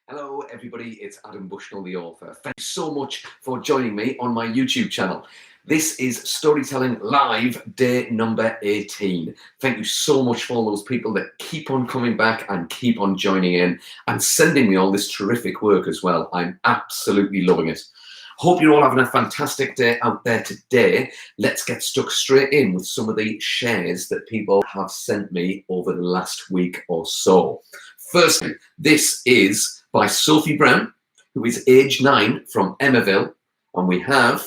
Hello everybody, it's Adam Bushnell, the author. Thank you so much for joining me on my YouTube channel. This is Storytelling Live, day number 18. Thank you so much for all those people that keep on coming back and keep on joining in and sending me all this terrific work as well. I'm absolutely loving it. Hope you're all having a fantastic day out there today. Let's get stuck straight in with some of the shares that people have sent me over the last week or so. Firstly, this is by Sophie Brown, who is age 9 from Emmaville, and we have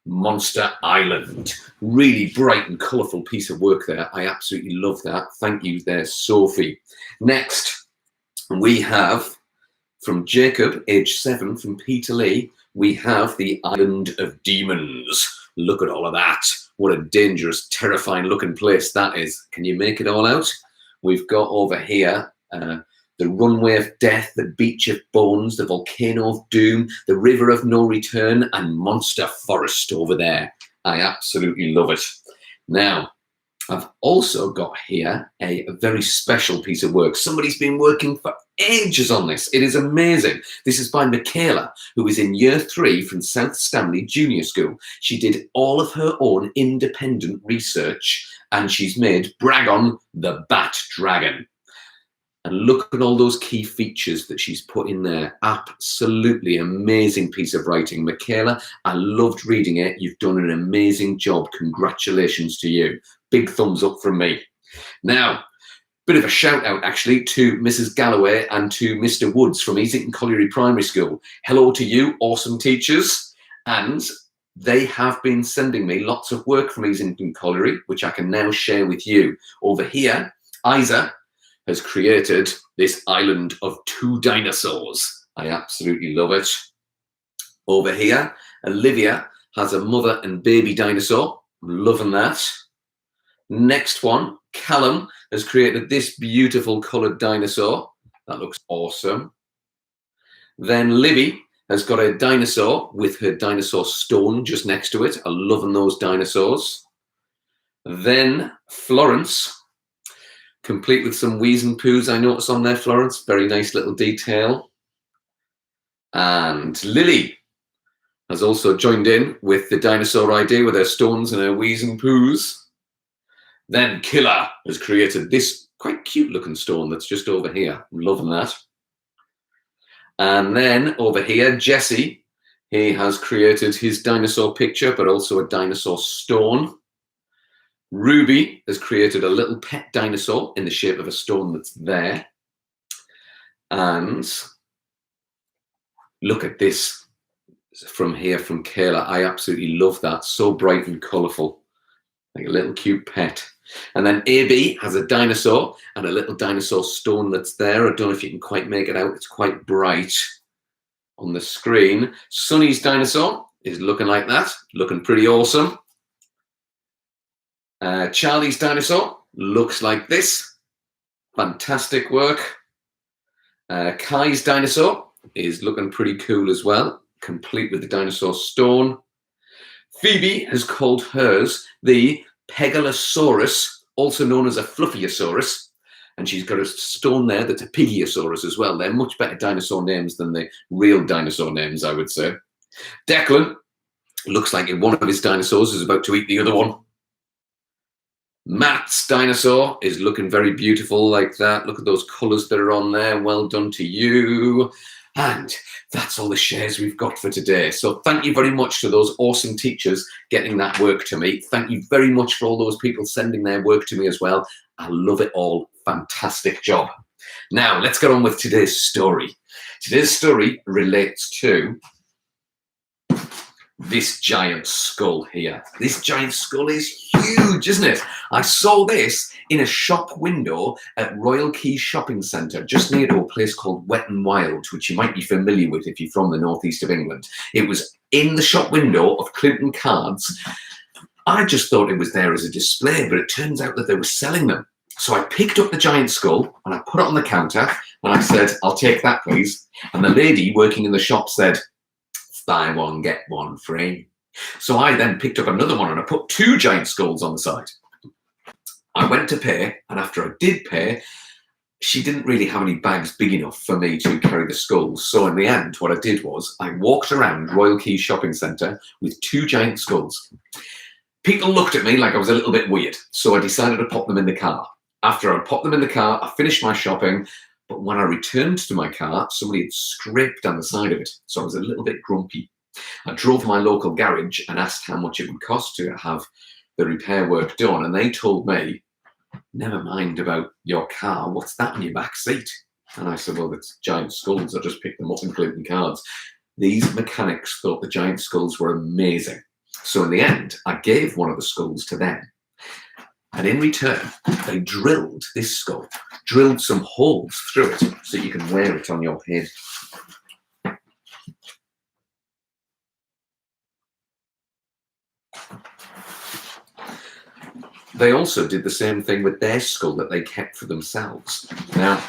Monster Island. Really bright and colourful piece of work there. I absolutely love that. Thank you there, Sophie. Next, we have from Jacob, age 7, from Peterlee, we have the Island of Demons. Look at all of that. What a dangerous, terrifying looking place that is. Can you make it all out? We've got over here the Runway of Death, the Beach of Bones, the Volcano of Doom, the River of No Return, and Monster Forest over there. I absolutely love it. Now, I've also got here a very special piece of work. Somebody's been working for ages on this. It is amazing. This is by Michaela, who is in year 3 from South Stanley Junior School. She did all of her own independent research, and she's made Bragon the Bat Dragon. And look at all those key features that she's put in there. Absolutely amazing piece of writing. Michaela, I loved reading it. You've done an amazing job. Congratulations to you. Big thumbs up from me. Now, bit of a shout out actually to Mrs. Galloway and to Mr. Woods from Easington Colliery Primary School. Hello to you, awesome teachers. And they have been sending me lots of work from Easington Colliery, which I can now share with you. Over here, Isa has created this island of 2 dinosaurs. I absolutely love it. Over here, Olivia has a mother and baby dinosaur. I'm loving that. Next one, Callum has created this beautiful coloured dinosaur. That looks awesome. Then Libby has got a dinosaur with her dinosaur stone just next to it. I'm loving those dinosaurs. Then Florence, complete with some wheeze and poos I noticed on there, Florence. Very nice little detail. And Lily has also joined in with the dinosaur idea with her stones and her wheeze and poos. Then Killer has created this quite cute looking stone that's just over here. I'm loving that. And then over here, Jesse, he has created his dinosaur picture, but also a dinosaur stone. Ruby has created a little pet dinosaur in the shape of a stone that's there. And look at this from here from Kayla. I absolutely love that. So bright and colourful, like a little cute pet. And then AB has a dinosaur and a little dinosaur stone that's there. I don't know if you can quite make it out. It's quite bright on the screen. Sunny's dinosaur is looking like that, looking pretty awesome. Charlie's dinosaur looks like this. Fantastic work. Kai's dinosaur is looking pretty cool as well, complete with the dinosaur stone. Phoebe has called hers the Pegalosaurus, also known as a Fluffiosaurus, and she's got a stone there that's a Pygiosaurus as well. They're much better dinosaur names than the real dinosaur names, I would say. Declan looks like one of his dinosaurs is about to eat the other one. Matt's dinosaur is looking very beautiful like that. Look at those colours that are on there. Well done to you. And that's all the shares we've got for today. So thank you very much to those awesome teachers getting that work to me. Thank you very much for all those people sending their work to me as well. I love it all. Fantastic job. Now, let's get on with today's story. Today's story relates to this giant skull here. This giant skull is huge, isn't it? I saw this in a shop window at Royal Quay Shopping Centre, just near to a place called Wet n Wild, which you might be familiar with if you're from the northeast of England. It was in the shop window of Clinton Cards. I just thought it was there as a display, but it turns out that they were selling them. So I picked up the giant skull and I put it on the counter and I said, "I'll take that, please." And the lady working in the shop said, "Buy one, get one free." So I then picked up another one and I put 2 giant skulls on the side. I went to pay, and after I did pay, she didn't really have any bags big enough for me to carry the skulls. So in the end, what I did was I walked around Royal Quay Shopping Centre with 2 giant skulls. People looked at me like I was a little bit weird, so I decided to pop them in the car. After I popped them in the car, I finished my shopping, but when I returned to my car, somebody had scraped down the side of it, so I was a little bit grumpy. I drove to my local garage and asked how much it would cost to have the repair work done, and they told me, "Never mind about your car, what's that in your back seat?" And I said, "Well, it's giant skulls, I just picked them up in Clinton cards." These mechanics thought the giant skulls were amazing. So in the end, I gave one of the skulls to them. And in return, they drilled this skull, drilled some holes through it so you can wear it on your head. They also did the same thing with their skull that they kept for themselves. Now,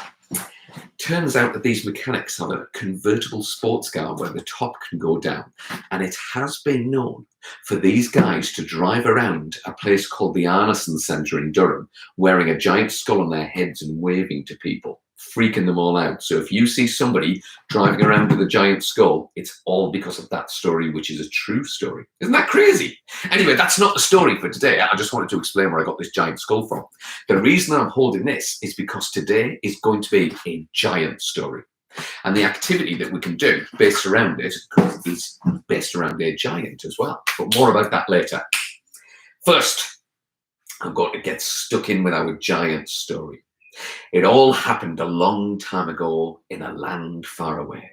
turns out that these mechanics have a convertible sports car where the top can go down, and it has been known for these guys to drive around a place called the Arneson Centre in Durham wearing a giant skull on their heads and waving to people, freaking them all out. So if you see somebody driving around with a giant skull, it's all because of that story, which is a true story. Isn't that crazy? Anyway, that's not the story for today. I just wanted to explain where I got this giant skull from. The reason I'm holding this is because today is going to be a giant story. And the activity that we can do based around it, of course, is based around a giant as well. But more about that later. First, I'm going to get stuck in with our giant story. It all happened a long time ago in a land far away,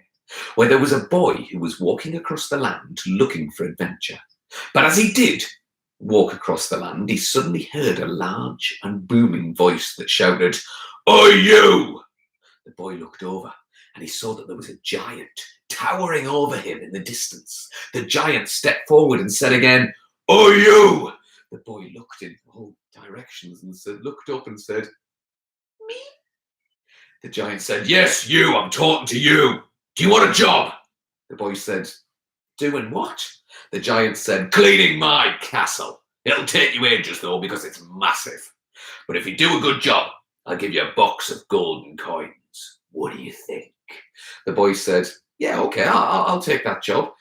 where there was a boy who was walking across the land looking for adventure. But as he did walk across the land, he suddenly heard a large and booming voice that shouted, "Oi, you!" The boy looked over and he saw that there was a giant towering over him in the distance. The giant stepped forward and said again, "Oi, you!" The boy looked in all directions and looked up and said, "Me?" The giant said, "Yes, you, I'm talking to you. Do you want a job?" The boy said, "Doing what?" The giant said, "Cleaning my castle. It'll take you ages though because it's massive. But if you do a good job, I'll give you a box of golden coins. What do you think?" The boy said, "Yeah, okay, I'll take that job."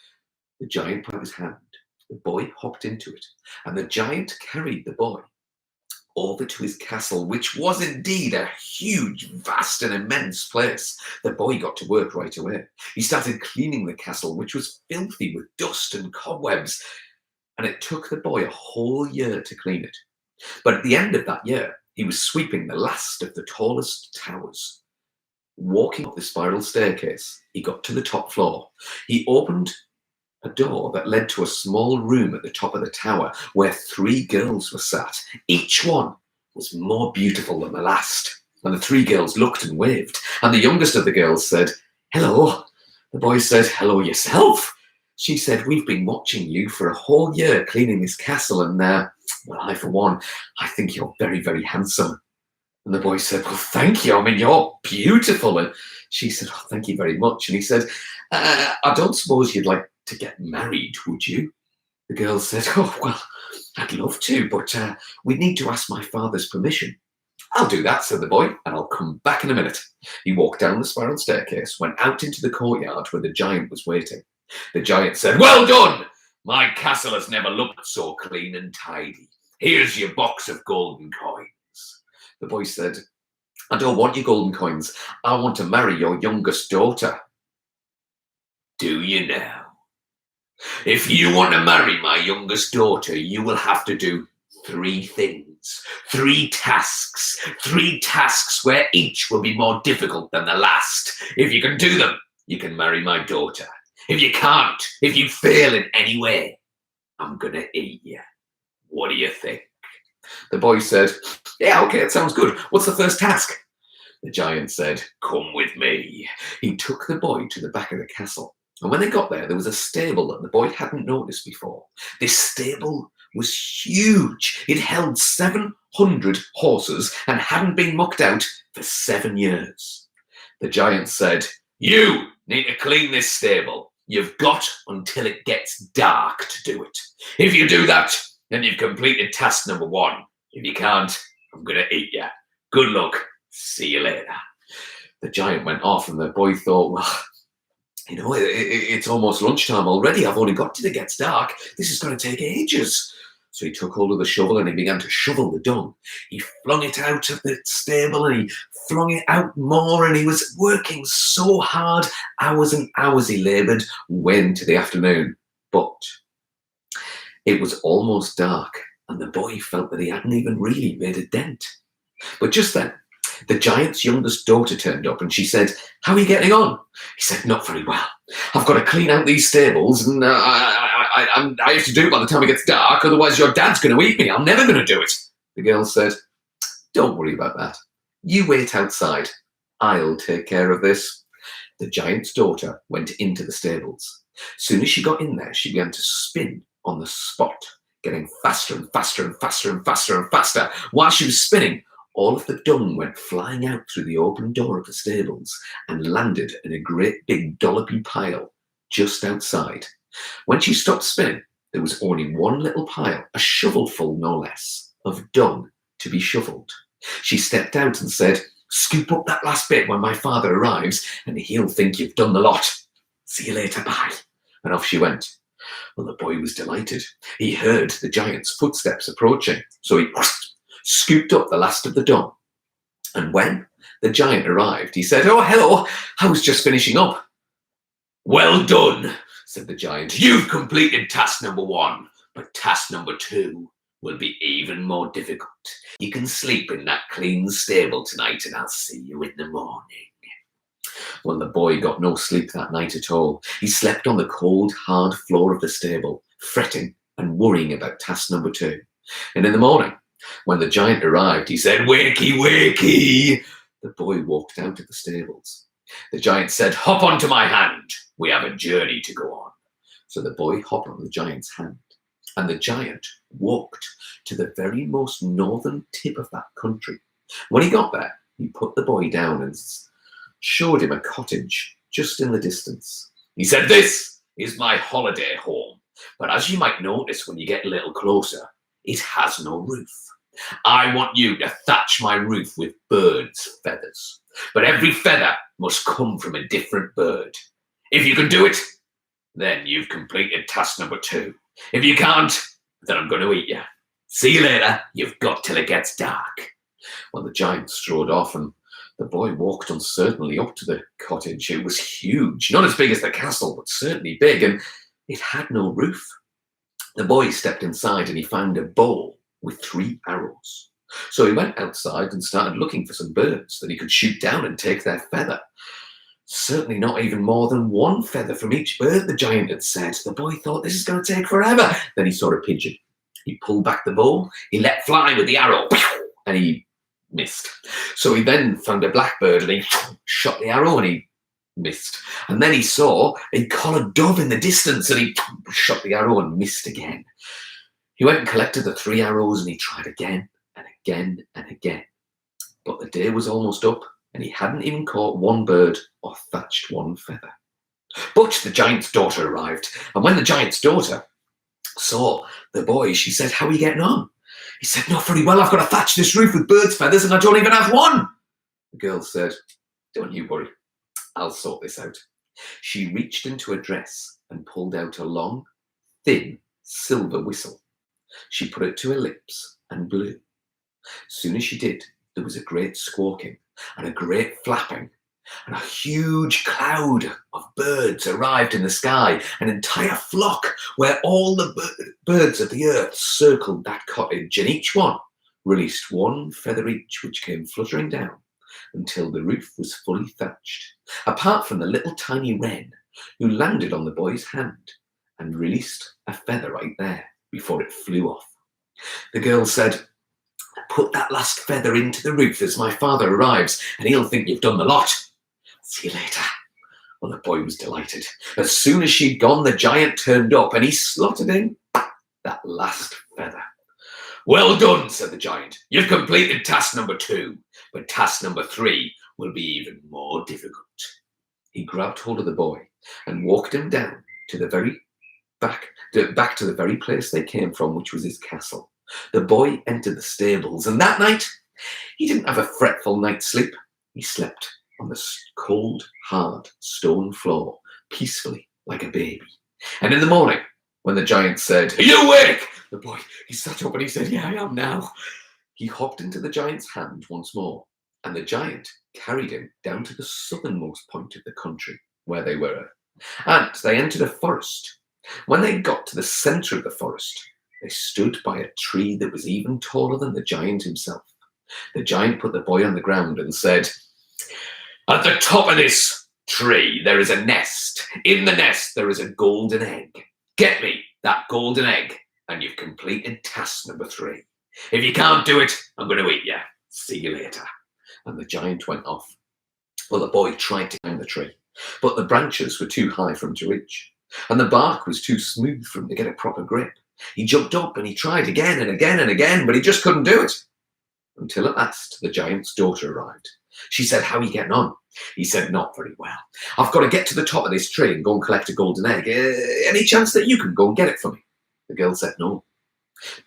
The giant put out his hand. The boy hopped into it, and the giant carried the boy over to his castle, which was indeed a huge, vast and immense place. The boy got to work right away. He started cleaning the castle, which was filthy with dust and cobwebs, and it took the boy a whole year to clean it. But at the end of that year, he was sweeping the last of the tallest towers. Walking up the spiral staircase, he got to the top floor. He opened a door that led to a small room at the top of the tower where 3 girls were sat. Each one was more beautiful than the last. And the 3 girls looked and waved. And the youngest of the girls said, "Hello." The boy said, "Hello yourself." She said, "We've been watching you for a whole year cleaning this castle, and well, I, for one, I think you're very, very handsome." And the boy said, "Well, thank you. I mean, you're beautiful." And she said, "Oh, thank you very much." And he said, "I don't suppose you'd like to get married, would you?" The girl said, "Oh, well, I'd love to, but we'd need to ask my father's permission." "I'll do that," said the boy, "and I'll come back in a minute." He walked down the spiral staircase, went out into the courtyard where the giant was waiting. The giant said, "Well done! My castle has never looked so clean and tidy. Here's your box of golden coins." The boy said, "I don't want your golden coins. I want to marry your youngest daughter." "Do you now? If you want to marry my youngest daughter, you will have to do 3 things, 3 tasks, 3 tasks where each will be more difficult than the last. If you can do them, you can marry my daughter. If you can't, if you fail in any way, I'm gonna eat you. What do you think?" The boy said, "Yeah, okay, it sounds good. What's the first task?" The giant said, "Come with me." He took the boy to the back of the castle. And when they got there, there was a stable that the boy hadn't noticed before. This stable was huge. It held 700 horses and hadn't been mucked out for 7 years. The giant said, "You need to clean this stable. You've got until it gets dark to do it. If you do that, then you've completed task number 1. If you can't, I'm going to eat you. Good luck. See you later." The giant went off, and the boy thought, well, it's almost lunchtime already. I've only got till it gets dark. This is going to take ages. So he took hold of the shovel and he began to shovel the dung. He flung it out of the stable and he flung it out more, and he was working so hard. Hours and hours he laboured, way into the afternoon. But it was almost dark, and the boy felt that he hadn't even really made a dent. But just then, the giant's youngest daughter turned up, and she said, "How are you getting on?" He said, "Not very well. I've got to clean out these stables, and I have to do it by the time it gets dark, otherwise your dad's going to eat me. I'm never going to do it." The girl said, "Don't worry about that. You wait outside. I'll take care of this." The giant's daughter went into the stables. Soon as she got in there, she began to spin on the spot, getting faster and faster and faster and faster and faster. While she was spinning, all of the dung went flying out through the open door of the stables and landed in a great big dollopy pile just outside. When she stopped spinning, there was only one little pile, a shovelful no less, of dung to be shoveled. She stepped out and said, "Scoop up that last bit when my father arrives, and he'll think you've done the lot. See you later, bye." And off she went. Well, the boy was delighted. He heard the giant's footsteps approaching, so he scooped up the last of the dung. And when the giant arrived, he said, "Oh, hello, I was just finishing up." "Well done," said the giant. "You've completed task number 1, but task number 2 will be even more difficult. You can sleep in that clean stable tonight, and I'll see you in the morning." Well, the boy got no sleep that night at all. He slept on the cold, hard floor of the stable, fretting and worrying about task number 2. And in the morning, when the giant arrived, he said, "Wakey, wakey." The boy walked out of the stables. The giant said, "Hop onto my hand. We have a journey to go on." So the boy hopped on the giant's hand, and the giant walked to the very most northern tip of that country. When he got there, he put the boy down and showed him a cottage just in the distance. He said, "This is my holiday home, but as you might notice when you get a little closer, it has no roof. I want you to thatch my roof with birds' feathers, but every feather must come from a different bird. If you can do it, then you've completed task number 2. If you can't, then I'm going to eat you. See you later. You've got till it gets dark." Well, the giant strode off, and the boy walked uncertainly up to the cottage. It was huge, not as big as the castle, but certainly big, and it had no roof. The boy stepped inside and he found a bowl with 3 arrows. So he went outside and started looking for some birds that he could shoot down and take their feather. Certainly not even more than 1 feather from each bird, the giant had said. The boy thought, this is going to take forever. Then he saw a pigeon. He pulled back the bow, he let fly with the arrow, and he missed. So he then found a blackbird and he shot the arrow and he missed. And then he saw a collared dove in the distance and he shot the arrow and missed again. He went and collected the 3 arrows and he tried again and again and again. But the day was almost up and he hadn't even caught 1 bird or thatched 1 feather. But the giant's daughter arrived, and when the giant's daughter saw the boy, she said, "How are you getting on?" He said, "Not very well. I've got to thatch this roof with birds' feathers and I don't even have 1. The girl said, "Don't you worry. I'll sort this out." She reached into a dress and pulled out a long, thin, silver whistle. She put it to her lips and blew. As soon as she did, there was a great squawking and a great flapping, and a huge cloud of birds arrived in the sky, an entire flock where all the birds of the earth circled that cottage, and each one released 1 feather each, which came fluttering down until the roof was fully thatched, apart from the little tiny wren, who landed on the boy's hand and released a feather right there before it flew off. The girl said, "Put that last feather into the roof as my father arrives, and he'll think you've done the lot. See you later." Well, the boy was delighted. As soon as she'd gone, the giant turned up and he slotted in that last feather. "Well done," said the giant. "You've completed task number 2, but task number 3 will be even more difficult." He grabbed hold of the boy and walked him down to the very back to the very place they came from, which was his castle. The boy entered the stables, and that night he didn't have a fretful night's sleep. He slept on the cold, hard stone floor, peacefully like a baby. And in the morning, when the giant said, "Are you awake?" the boy, he sat up and he said, "Yeah, I am now." He hopped into the giant's hand once more, and the giant carried him down to the southernmost point of the country where they were. And they entered a forest. When they got to the centre of the forest, they stood by a tree that was even taller than the giant himself. The giant put the boy on the ground and said, "At the top of this tree, there is a nest. In the nest, there is a golden egg. Get me that golden egg, and you've completed task number 3. If you can't do it, I'm going to eat you. See you later." And the giant went off. Well, the boy tried to climb the tree, but the branches were too high for him to reach, and the bark was too smooth for him to get a proper grip. He jumped up and he tried again and again and again, but he just couldn't do it. Until at last, the giant's daughter arrived. She said, "How are you getting on?" He said, "Not very well. I've got to get to the top of this tree and go and collect a golden egg. Any chance that you can go and get it for me?" The girl said, "No,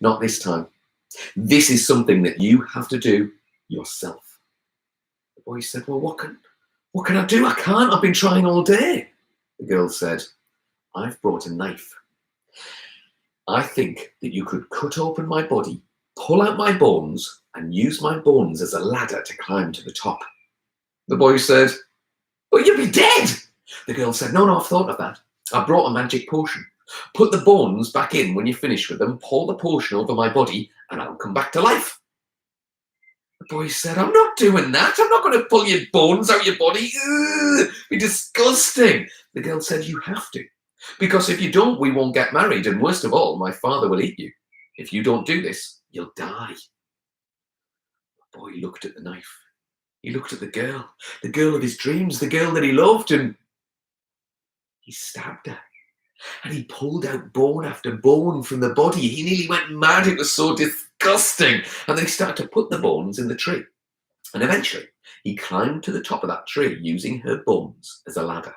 not this time. This is something that you have to do yourself." The boy said, "Well, what can I do? I can't. I've been trying all day." The girl said, "I've brought a knife. I think that you could cut open my body, pull out my bones, and use my bones as a ladder to climb to the top." The boy said, "But you'll be dead." The girl said, No, I've thought of that. I brought a magic potion. Put the bones back in when you're finished with them, pour the potion over my body, and I'll come back to life." The boy said, "I'm not doing that. I'm not going to pull your bones out your body. Ugh, be disgusting." The girl said, "You have to. Because if you don't, we won't get married. And worst of all, my father will eat you. If you don't do this, you'll die." The boy looked at the knife. He looked at the girl of his dreams, the girl that he loved, and he stabbed her. And he pulled out bone after bone from the body. He nearly went mad. It was so disgusting. And they started to put the bones in the tree. And eventually, he climbed to the top of that tree using her bones as a ladder.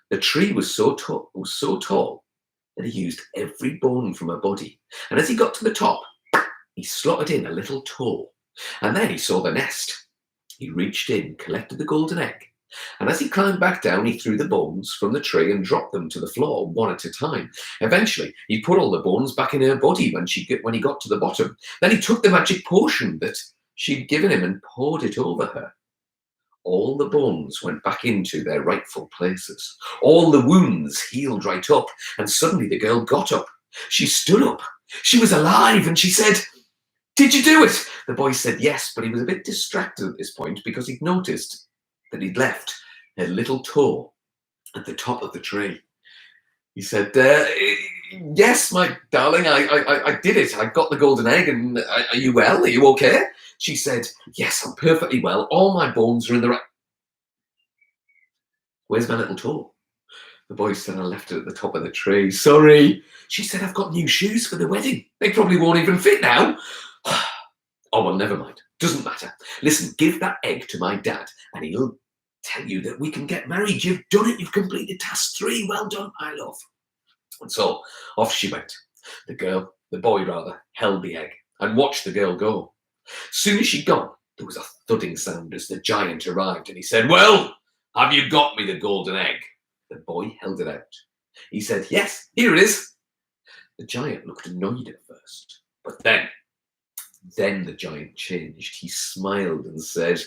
The tree was so tall that he used every bone from her body. And as he got to the top, he slotted in a little toe. And then he saw the nest. He reached in, collected the golden egg. And as he climbed back down, he threw the bones from the tree and dropped them to the floor one at a time. Eventually, he put all the bones back in her body when he got to the bottom. Then he took the magic potion that she'd given him and poured it over her. All the bones went back into their rightful places. All the wounds healed right up. And suddenly the girl got up. She stood up. She was alive. And she said, "Did you do it?" The boy said yes, but he was a bit distracted at this point because he'd noticed that he'd left a little toe at the top of the tree. He said, "Yes, my darling, I did it. I got the golden egg. And are you well? Are you okay?" She said, "Yes, I'm perfectly well. All my bones are in the right..." "Where's my little toe?" The boy said, "I left it at the top of the tree. Sorry." She said, "I've got new shoes for the wedding. They probably won't even fit now." "Oh, well, never mind. Doesn't matter. Listen, give that egg to my dad and he'll tell you that we can get married. You've done it. You've completed task 3. Well done, my love." And so off she went. The boy held the egg and watched the girl go. Soon as she'd gone, there was a thudding sound as the giant arrived and he said, "Well, have you got me the golden egg?" The boy held it out. He said, "Yes, here it is." The giant looked annoyed at first, but then the giant changed. He smiled and said,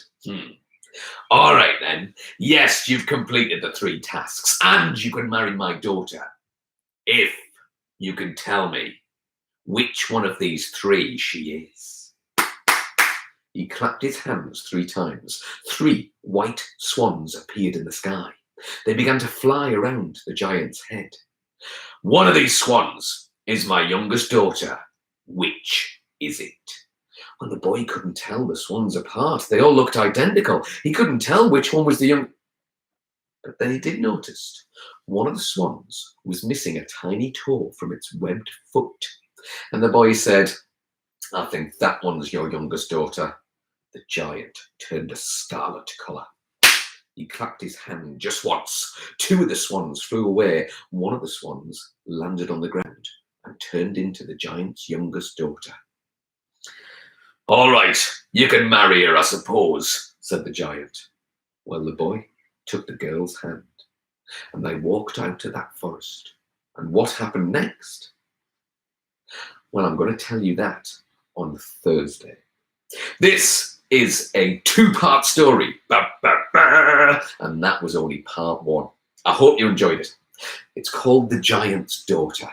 "All right then. Yes, you've completed the 3 tasks and you can marry my daughter. If you can tell me which one of these 3 she is." He clapped his hands 3 times. 3 white swans appeared in the sky. They began to fly around the giant's head. "One of these swans is my youngest daughter. Which is it?" Well, the boy couldn't tell the swans apart. They all looked identical. He couldn't tell which one was the young... But then he did notice one of the swans was missing a tiny toe from its webbed foot. And the boy said, "I think that one's your youngest daughter." The giant turned a scarlet colour. He clapped his hand just once. 2 of the swans flew away. One of the swans landed on the ground and turned into the giant's youngest daughter. "All right, you can marry her, I suppose," said the giant. Well, the boy took the girl's hand and they walked out to that forest. And what happened next? Well, I'm going to tell you that on Thursday. This is a two-part story. And that was only part one. I hope you enjoyed it. It's called The Giant's Daughter.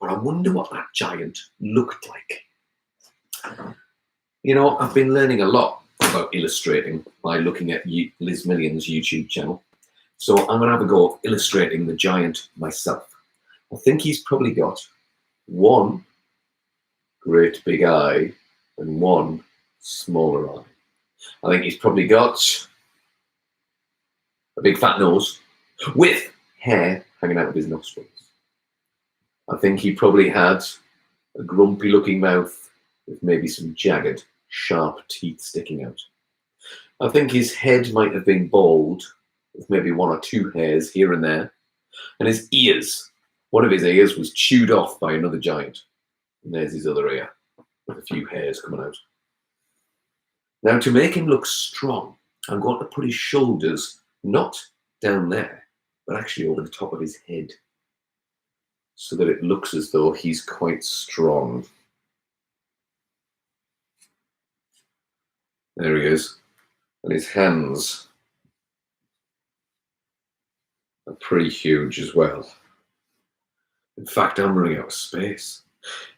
But I wonder what that giant looked like. You know, I've been learning a lot about illustrating by looking at Liz Million's YouTube channel. So I'm going to have a go at illustrating the giant myself. I think he's probably got one great big eye and one smaller eye. I think he's probably got a big fat nose with hair hanging out of his nostrils. I think he probably had a grumpy looking mouth with maybe some jagged, sharp teeth sticking out. I think his head might have been bald with maybe one or two hairs here and there. And his ears, one of his ears was chewed off by another giant. And there's his other ear with a few hairs coming out. Now, to make him look strong, I'm going to put his shoulders not down there, but actually over the top of his head, so that it looks as though he's quite strong. There he is. And his hands are pretty huge as well. In fact, I'm running out of space.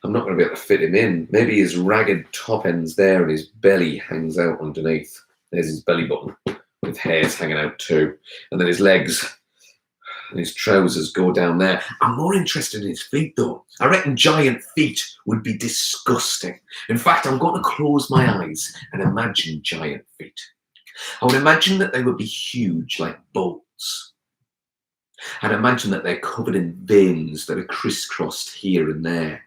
I'm not going to be able to fit him in. Maybe his ragged top end's there and his belly hangs out underneath. There's his belly button with hairs hanging out too. And then his legs and his trousers go down there. I'm more interested in his feet though. I reckon giant feet would be disgusting. In fact, I'm going to close my eyes and imagine giant feet. I would imagine that they would be huge like boats. I'd imagine that they're covered in veins that are crisscrossed here and there.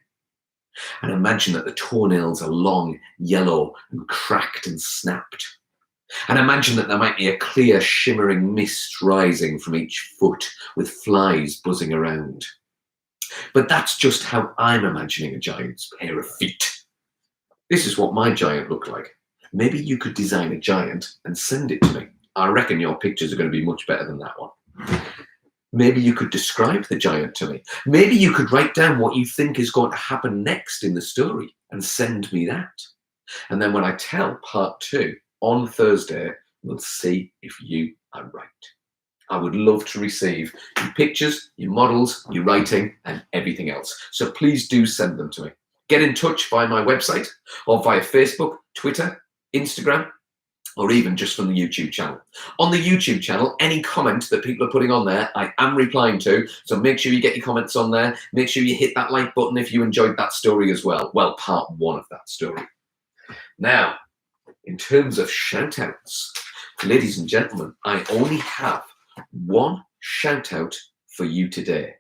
And imagine that the toenails are long, yellow, and cracked and snapped. And imagine that there might be a clear, shimmering mist rising from each foot with flies buzzing around. But that's just how I'm imagining a giant's pair of feet. This is what my giant looked like. Maybe you could design a giant and send it to me. I reckon your pictures are going to be much better than that one. Maybe you could describe the giant to me. Maybe you could write down what you think is going to happen next in the story and send me that. And then when I tell part two on Thursday, we'll see if you are right. I would love to receive your pictures, your models, your writing, and everything else. So please do send them to me. Get in touch via my website or via Facebook, Twitter, Instagram, or even just from the YouTube channel. On the YouTube channel, any comment that people are putting on there, I am replying to. So make sure you get your comments on there. Make sure you hit that like button if you enjoyed that story as well. Well, part one of that story. Now, in terms of shout outs, ladies and gentlemen, I only have one shout out for you today.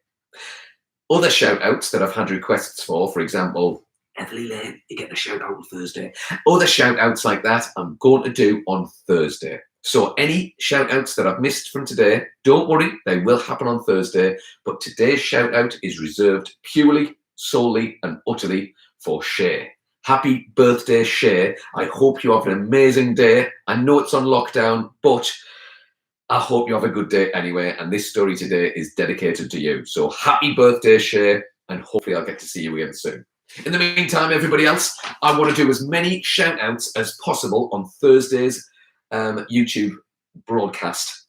Other shout outs that I've had requests for example, Everly Lane, you're getting a shout out on Thursday. Other shout outs like that, I'm going to do on Thursday. So any shout outs that I've missed from today, don't worry, they will happen on Thursday. But today's shout out is reserved purely, solely, and utterly for Shay. Happy birthday, Shay. I hope you have an amazing day. I know it's on lockdown, but I hope you have a good day anyway. And this story today is dedicated to you. So happy birthday, Shay, and hopefully I'll get to see you again soon. In the meantime, everybody else, I want to do as many shout outs as possible on Thursday's YouTube broadcast.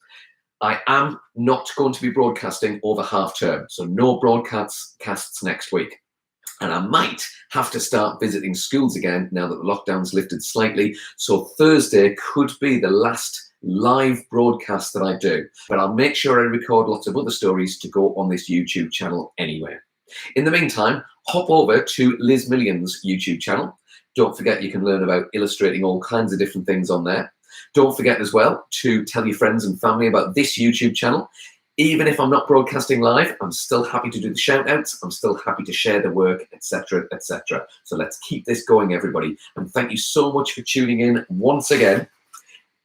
I am not going to be broadcasting over half term, so no broadcasts next week. And I might have to start visiting schools again now that the lockdown's lifted slightly. So Thursday could be the last live broadcast that I do. But I'll make sure I record lots of other stories to go on this YouTube channel anyway. In the meantime, hop over to Liz Million's YouTube channel. Don't forget you can learn about illustrating all kinds of different things on there. Don't forget as well to tell your friends and family about this YouTube channel. Even if I'm not broadcasting live, I'm still happy to do the shout outs. I'm still happy to share the work, etc., etc. So let's keep this going, everybody. And thank you so much for tuning in once again.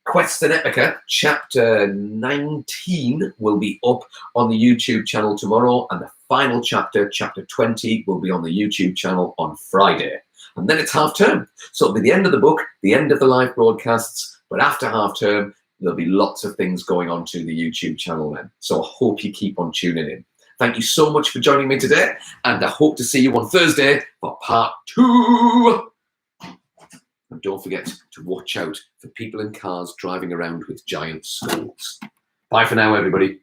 Quest and Epica chapter 19 will be up on the YouTube channel tomorrow, and the final chapter, chapter 20, will be on the YouTube channel on Friday. And then it's half term. So it'll be the end of the book, the end of the live broadcasts, but after half term, There'll be lots of things going on to the YouTube channel then. So I hope you keep on tuning in. Thank you so much for joining me today, and I hope to see you on Thursday for part 2. And don't forget to watch out for people in cars driving around with giant skulls. Bye for now, everybody.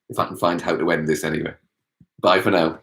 If I can find how to end this anyway. Bye for now.